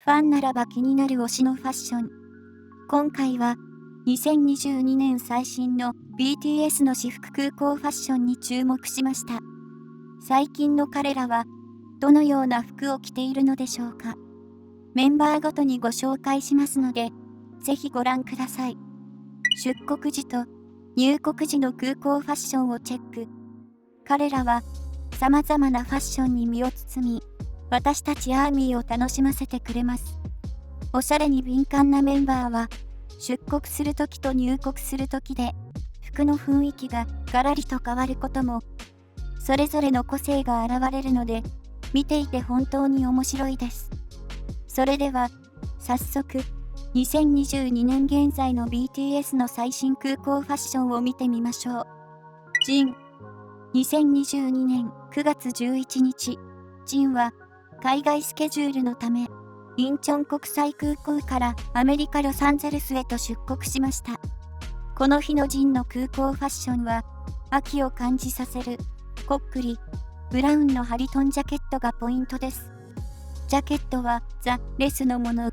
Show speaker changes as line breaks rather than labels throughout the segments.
ファンならば気になる推しのファッション。今回は2022年最新の BTS の私服空港ファッションに注目しました。最近の彼らはどのような服を着ているのでしょうか。メンバーごとにご紹介しますので、ぜひご覧ください。出国時と入国時の空港ファッションをチェック。彼らは様々なファッションに身を包み、私たちアーミーを楽しませてくれます。おしゃれに敏感なメンバーは、出国するときと入国するときで、服の雰囲気がガラリと変わることも、それぞれの個性が現れるので、見ていて本当に面白いです。それでは、早速、2022年現在の BTS の最新空港ファッションを見てみましょう。ジン。2022年9月11日、ジンは海外スケジュールのため、インチョン国際空港からアメリカ・ロサンゼルスへと出国しました。この日のジンの空港ファッションは、秋を感じさせる、こっくり、ブラウンのハリトンジャケットがポイントです。ジャケットはザ・レスのもの。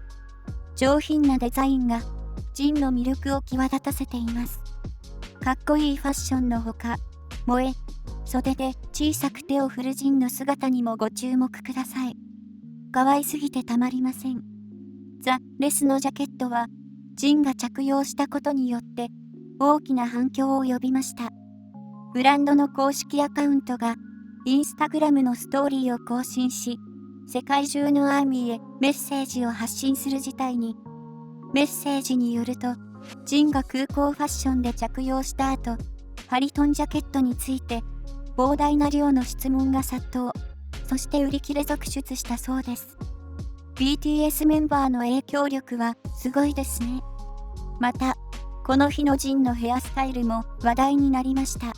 上品なデザインが、ジンの魅力を際立たせています。かっこいいファッションのほか、萌え、袖で小さく手を振るジンの姿にもご注目ください。可愛すぎてたまりません。ザ・レスのジャケットは、ジンが着用したことによって、大きな反響を呼びました。ブランドの公式アカウントが、インスタグラムのストーリーを更新し、世界中のアーミーへメッセージを発信する事態に、メッセージによると、ジンが空港ファッションで着用した後、ハリトンジャケットについて、膨大な量の質問が殺到、そして売り切れ続出したそうです。BTS メンバーの影響力はすごいですね。また、この日のジンのヘアスタイルも話題になりました。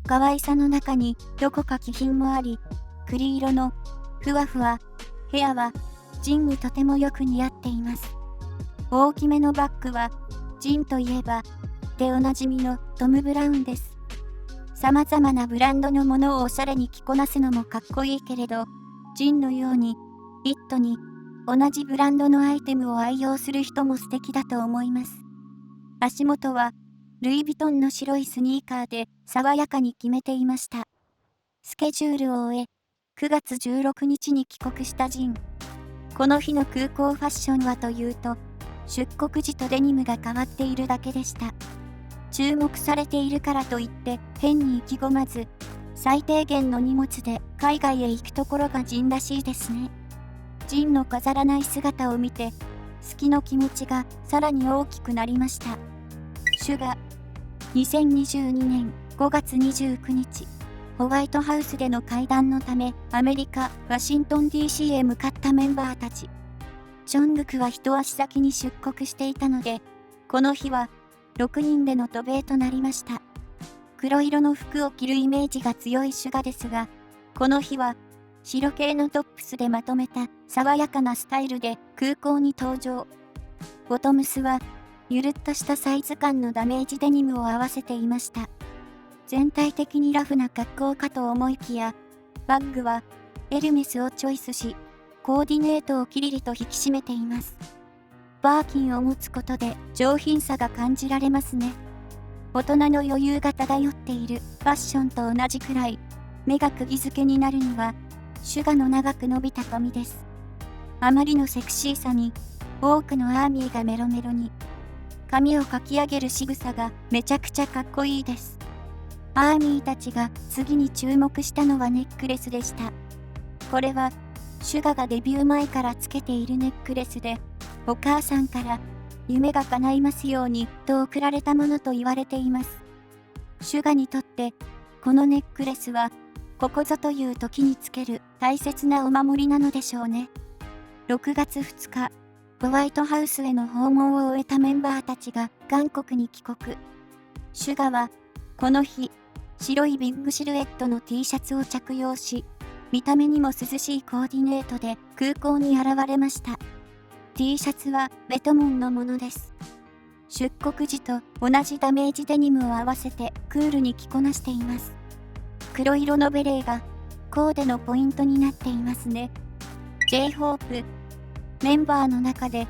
可愛さの中にどこか気品もあり、栗色のふわふわヘアはジンにとてもよく似合っています。大きめのバッグはジンといえばでおなじみのトム・ブラウンです。様々なブランドのものをおしゃれに着こなすのもかっこいいけれど、ジンのようにイットに同じブランドのアイテムを愛用する人も素敵だと思います。足元はルイ・ヴィトンの白いスニーカーで爽やかに決めていました。スケジュールを終え、9月16日に帰国したジン。この日の空港ファッションはというと、出国時とデニムが変わっているだけでした。注目されているからといって変に意気込まず、最低限の荷物で海外へ行くところがジンらしいですね。ジンの飾らない姿を見て、好きの気持ちがさらに大きくなりました。シュガ。2022年5月29日、ホワイトハウスでの会談のためアメリカ・ワシントン DC へ向かったメンバーたち。ジョングクは一足先に出国していたので、この日は6人での渡米となりました。黒色の服を着るイメージが強いシュガですが、この日は白系のトップスでまとめた爽やかなスタイルで空港に登場。ボトムスはゆるっとしたサイズ感のダメージデニムを合わせていました。全体的にラフな格好かと思いきや、バッグはエルメスをチョイスし、コーディネートをキリリと引き締めています。バーキンを持つことで上品さが感じられますね。大人の余裕が漂っているファッションと同じくらい、目が釘付けになるには、シュガの長く伸びた髪です。あまりのセクシーさに、多くのアーミーがメロメロに。髪をかき上げる仕草がめちゃくちゃかっこいいです。アーミーたちが次に注目したのはネックレスでした。これは、シュガがデビュー前からつけているネックレスで、お母さんから夢が叶いますようにと贈られたものと言われています。シュガにとって、このネックレスは、ここぞという時につける大切なお守りなのでしょうね。6月2日、ホワイトハウスへの訪問を終えたメンバーたちが韓国に帰国。シュガは、この日、白いビッグシルエットの T シャツを着用し、見た目にも涼しいコーディネートで空港に現れました。T シャツはベトモンのものです。出国時と同じダメージデニムを合わせてクールに着こなしています。黒色のベレーがコーデのポイントになっていますね。J-Hope。メンバーの中で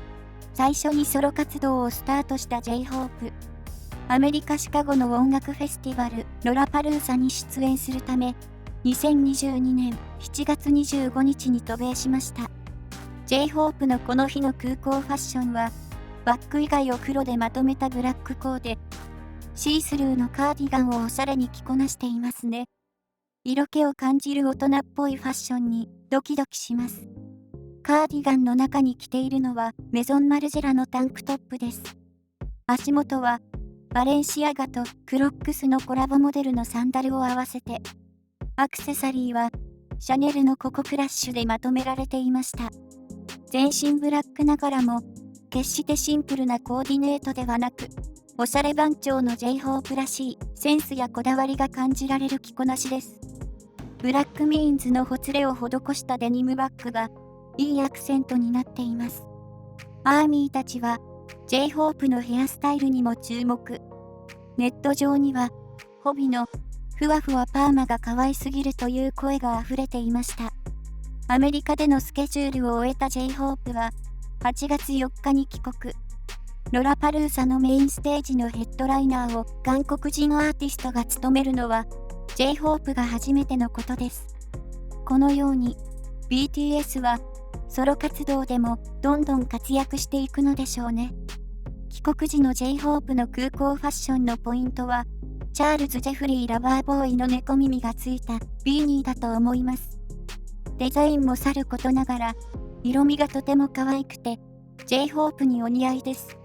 最初にソロ活動をスタートした J-HOPE。アメリカ・シカゴの音楽フェスティバルロラパルーザに出演するため、2022年7月25日に渡米しました。J-HOPE のこの日の空港ファッションは、バッグ以外を黒でまとめたブラックコーデ、シースルーのカーディガンをおしゃれに着こなしていますね。色気を感じる大人っぽいファッションにドキドキします。カーディガンの中に着ているのはメゾンマルジェラのタンクトップです。足元はバレンシアガとクロックスのコラボモデルのサンダルを合わせて、アクセサリーはシャネルのココクラッシュでまとめられていました。全身ブラックながらも、決してシンプルなコーディネートではなく、おしゃれ番長の J-HOPE らしいセンスやこだわりが感じられる着こなしです。ブラックミーンズのほつれを施したデニムバッグがいいアクセントになっています。アーミーたちは J-HOPE のヘアスタイルにも注目。ネット上には、ホビのふわふわパーマが可愛すぎるという声が溢れていました。アメリカでのスケジュールを終えた J-HOPE は、8月4日に帰国。ロラパルーザのメインステージのヘッドライナーを韓国人アーティストが務めるのは、J-HOPE が初めてのことです。このように、BTS は、ソロ活動でもどんどん活躍していくのでしょうね。帰国時の J-HOPE の空港ファッションのポイントは、チャールズ・ジェフリー・ラバーボーイの猫耳がついたビーニーだと思います。デザインもさることながら、色味がとても可愛くて、J-HOPE にお似合いです。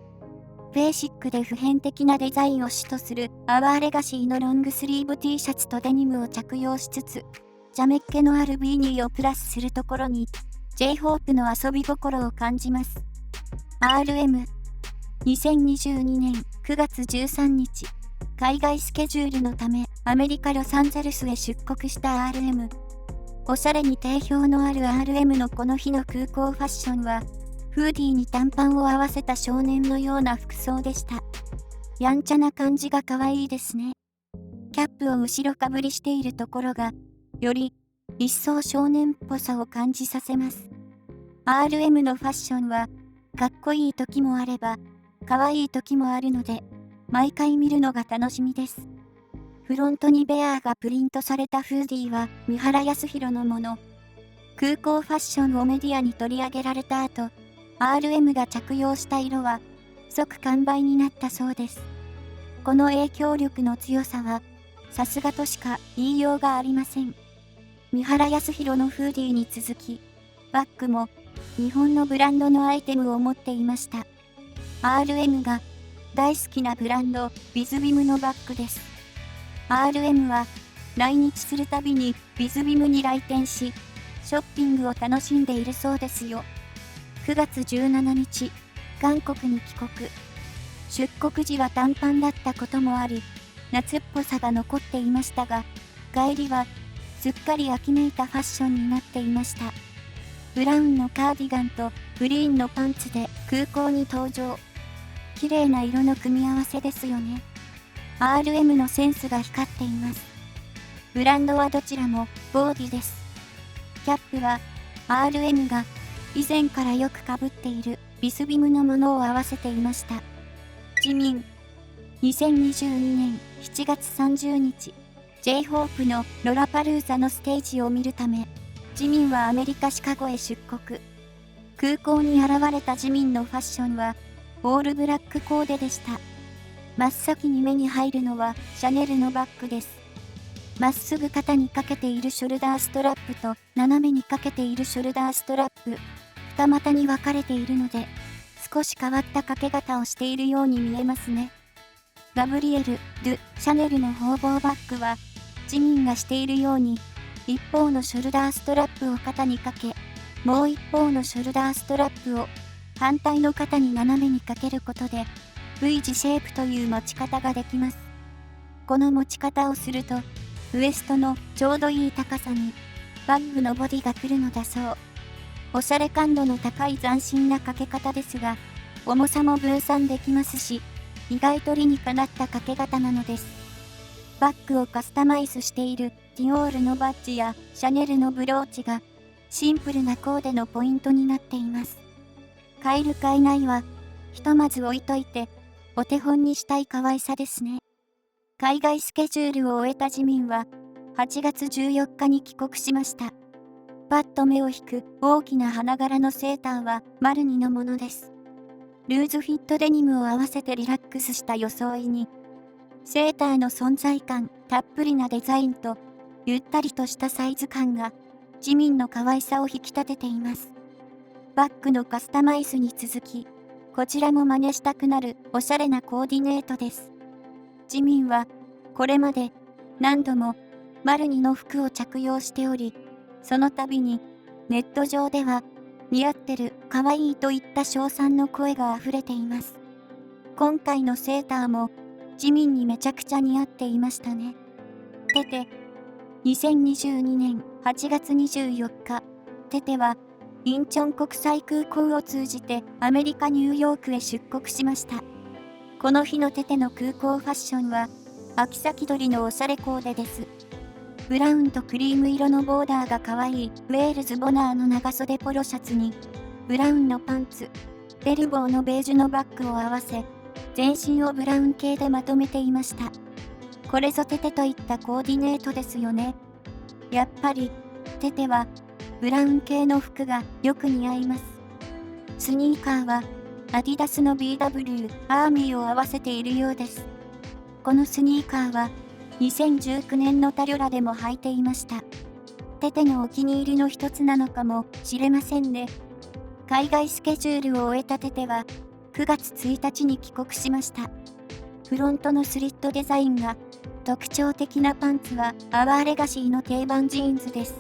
ベーシックで普遍的なデザインを主とするアワーレガシーのロングスリーブ T シャツとデニムを着用しつつ、茶目っ気のあるビーニーをプラスするところに、J-HOPE の遊び心を感じます。RM。2022年9月13日、海外スケジュールのためアメリカ・ロサンゼルスへ出国した RM。おしゃれに定評のある RM のこの日の空港ファッションは、フーディーに短パンを合わせた少年のような服装でした。やんちゃな感じが可愛いですね。キャップを後ろかぶりしているところが、より一層少年っぽさを感じさせます。RM のファッションは、かっこいい時もあれば、可愛い時もあるので、毎回見るのが楽しみです。フロントにベアーがプリントされたフーディーは三原康弘のもの。空港ファッションをメディアに取り上げられた後、RM が着用した色は即完売になったそうです。この影響力の強さは、さすがとしか言いようがありません。三原康弘のフーディーに続き、バッグも日本のブランドのアイテムを持っていました。RM が大好きなブランドビズビムのバッグです。RM は来日するたびにビズビムに来店し、ショッピングを楽しんでいるそうですよ。9月17日、韓国に帰国。出国時は短パンだったこともあり、夏っぽさが残っていましたが、帰りはすっかり秋めいたファッションになっていました。ブラウンのカーディガンとグリーンのパンツで空港に登場。綺麗な色の組み合わせですよね。RM のセンスが光っています。ブランドはどちらもボーディです。キャップは RM が以前からよくかぶっているビスビムのものを合わせていました。自民。2022年7月30日、J-HOPE のロラパルーザのステージを見るため、自民はアメリカ・シカゴへ出国。空港に現れた自民のファッションは、オールブラックコーデでした。真っ先に目に入るのはシャネルのバッグです。まっすぐ肩にかけているショルダーストラップと斜めにかけているショルダーストラップ、二股に分かれているので、少し変わった掛け方をしているように見えますね。ガブリエル・ドゥ・シャネルの方々バッグは、自民がしているように、一方のショルダーストラップを肩にかけ、もう一方のショルダーストラップを反対の肩に斜めにかけることで、V 字シェイプという持ち方ができます。この持ち方をすると、ウエストのちょうどいい高さにバッグのボディが来るのだそう。おしゃれ感度の高い斬新な掛け方ですが、重さも分散できますし、意外と理にかなった掛け方なのです。バッグをカスタマイズしているディオールのバッジやシャネルのブローチがシンプルなコーデのポイントになっています。買える買えないは、ひとまず置いといて、お手本にしたい可愛さですね。海外スケジュールを終えた自民は、8月14日に帰国しました。パッと目を引く大きな花柄のセーターはマルニのものです。ルーズフィットデニムを合わせてリラックスした装いに、セーターの存在感たっぷりなデザインと、ゆったりとしたサイズ感が、自民の可愛さを引き立てています。バッグのカスタマイズに続き、こちらも真似したくなるおしゃれなコーディネートです。自民は、これまで何度もマルニの服を着用しており、その度にネット上では似合ってる、可愛いといった称賛の声が溢れています。今回のセーターも自民にめちゃくちゃ似合っていましたね。テテ、2022年8月24日、テテはインチョン国際空港を通じてアメリカ・ニューヨークへ出国しました。この日のテテの空港ファッションは秋先取りのおしゃれコーデです。ブラウンとクリーム色のボーダーが可愛いウェールズボナーの長袖ポロシャツに、ブラウンのパンツ、ベルボーのベージュのバッグを合わせ、全身をブラウン系でまとめていました。これぞテテといったコーディネートですよね。やっぱり、テテは、ブラウン系の服がよく似合います。スニーカーは、アディダスの BW アーミーを合わせているようです。このスニーカーは、2019年のタリョラでも履いていました。テテのお気に入りの一つなのかもしれませんね。海外スケジュールを終えたテテは、9月1日に帰国しました。フロントのスリットデザインが特徴的なパンツはアワーレガシーの定番ジーンズです。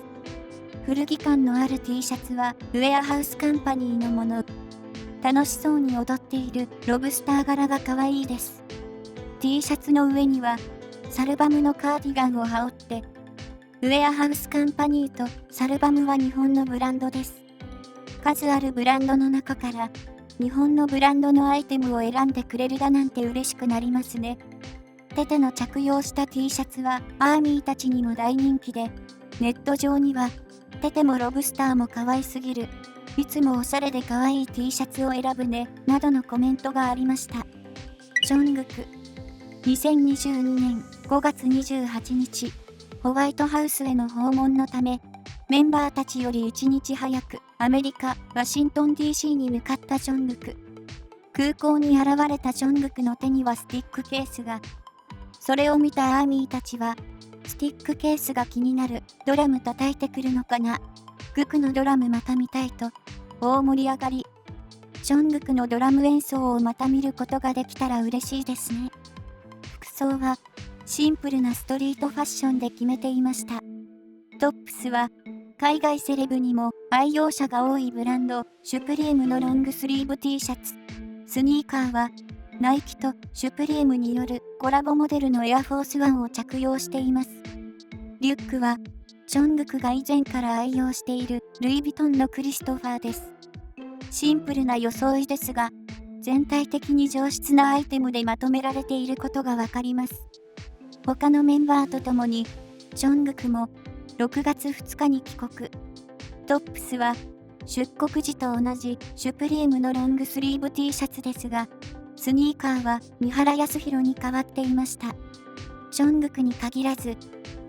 古着感のある T シャツはウェアハウスカンパニーのもの。楽しそうに踊っているロブスター柄が可愛いです。T シャツの上にはサルバムのカーディガンを羽織って、ウェアハウスカンパニーとサルバムは日本のブランドです。数あるブランドの中から日本のブランドのアイテムを選んでくれるだなんて嬉しくなりますね。テテの着用した T シャツはアーミーたちにも大人気で、ネット上にはテテもロブスターも可愛すぎる、いつもおしゃれで可愛い T シャツを選ぶね、などのコメントがありました。ジョングク、2022年5月28日、ホワイトハウスへの訪問のため、メンバーたちより1日早くアメリカ・ワシントン DC に向かったジョングク。空港に現れたジョングクの手にはスティックケースが。それを見たアーミーたちは、スティックケースが気になる、ドラム叩いてくるのかな、グクのドラムまた見たいと、大盛り上がり。ジョングクのドラム演奏をまた見ることができたら嬉しいですね。服装はシンプルなストリートファッションで決めていました。トップスは海外セレブにも愛用者が多いブランドシュプリームのロングスリーブ T シャツ。スニーカーはナイキとシュプリームによるコラボモデルのエアフォースワンを着用しています。リュックはジョングクが以前から愛用しているルイ・ヴィトンのクリストファーです。シンプルな装いですが、全体的に上質なアイテムでまとめられていることがわかります。他のメンバーと共に、ジョングクも6月2日に帰国。トップスは出国時と同じシュプリームのロングスリーブ T シャツですが、スニーカーは三原康弘に変わっていました。ジョングクに限らず、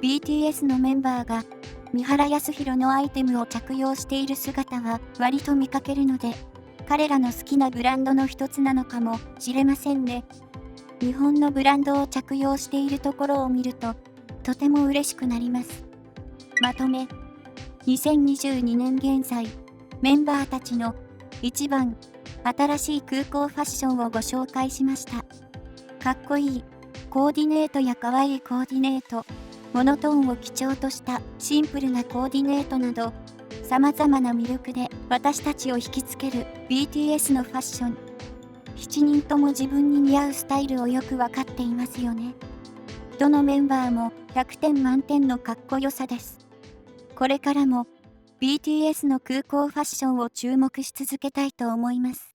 BTS のメンバーが三原康弘のアイテムを着用している姿は割と見かけるので、彼らの好きなブランドの一つなのかもしれませんね。日本のブランドを着用しているところを見ると、とても嬉しくなります。まとめ、2022年現在、メンバーたちの一番新しい空港ファッションをご紹介しました。かっこいいコーディネートや可愛いコーディネート、モノトーンを基調としたシンプルなコーディネートなど、様々な魅力で私たちを引きつける BTS のファッション。7人とも自分に似合うスタイルをよくわかっていますよね。どのメンバーも100点満点のかっこよさです。これからも BTS の空港ファッションを注目し続けたいと思います。